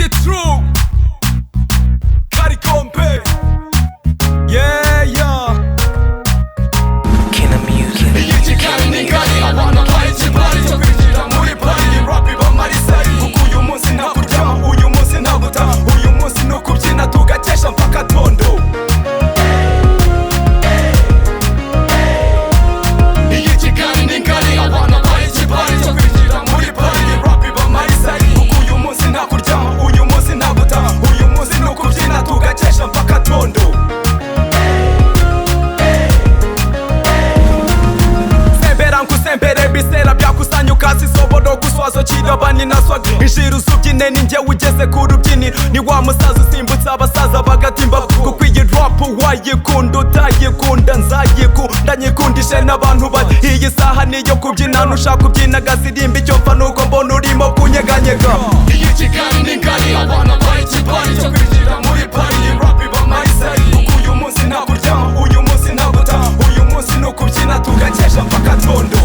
the true Karikompe. Yeah, yeah. Kina Music. Igikari n'ingari abantu bayikibari cyo kwinjira muri party rap bamarisari kuko uyu munsi nta kuryama uyu munsi nta gutaha uyu munsi no kubyina tugakesha mpaka tondo. Igikari n'ingari abantu bayikibari cyo kwinjira muri party rap bamarisari kuko uyu munsi nta kuryama uyu munsi nta gutaha uyu munsi no kubyina tugakesha mpaka tondo. Kusembere bisera byakusanya ukasi sobodo guswazo kirabani na swag injira usubyine ninjye ugeze ku rubyiniro ni wa musaza usimbutse abasaza bagatimba kuko iyi rap wayikunda utayikunda nzayikunda nyikundishe n'abantu bati iyi saha niyo kubyina nushaka kubyina gasirimba icyo mfa nuko mbona urimo kunyeganyega. Iyi kigari n'ingari abana bayikibari cyo kwinjira muri party rap bamarisari kuko uyu munsi nta kuryama uyu munsi nta gutaha uyu munsi no kubyina tugakesha mpaka tondo.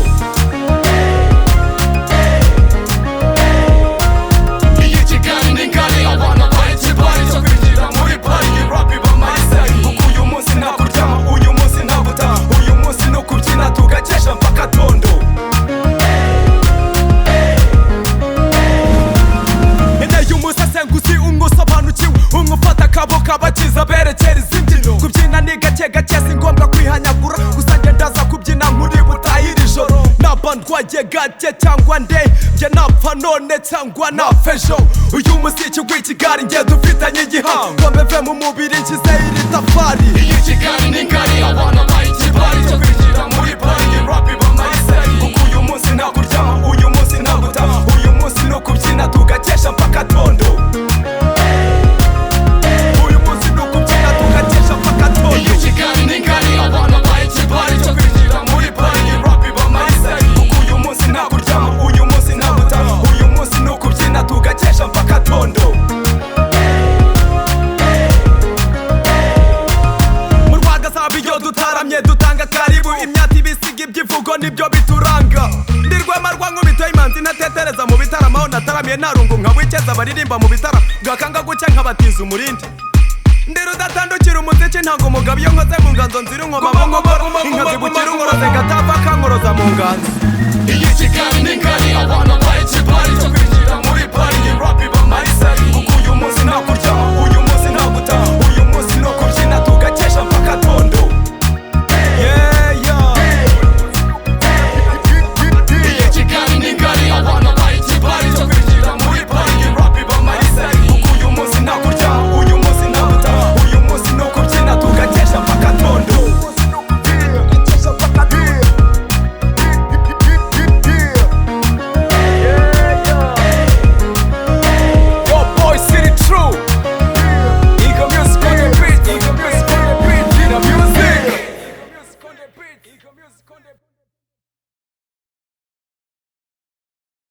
Kabakiza berekera izimbyino kubyina ni gake gake si ngombwa kwihanyagura gusa njye ndaza kubyina nkuri butahira ijoro naba ndwaye gake cyangwa nde njye napfa none cyangwa napfa ejo uyu musiki w'ikigari njye dufitanye igihango mbeve mu mubiri nshyize iri tafari. Iyi kigari n'ingari abana bayikibari cyo kwinjira muri party rap bamarisari kuko uyu munsi nta kuryama uyu munsi nta gutaha uyu munsi no kubyina tugakesha mpaka tondo. Dutanga karibu imyati ibisiga ibyivugo nibyo bituranga ndirwema rwa nkubito y'imanzi ntatetereza mu bitaramo aho nataramiye narungu nkabwikeza baririmba mu bitaramo gakanga gucya nkabatiza umurindi ndira udatandukira umuziki ntabwo umugabo iyo nkoze mu nganzo nzira inkoma bongobora inka zibukira unkoroze gatapfa kankoroza mu nganzo. Iyi kigari n'ingari abana bayikibari cyo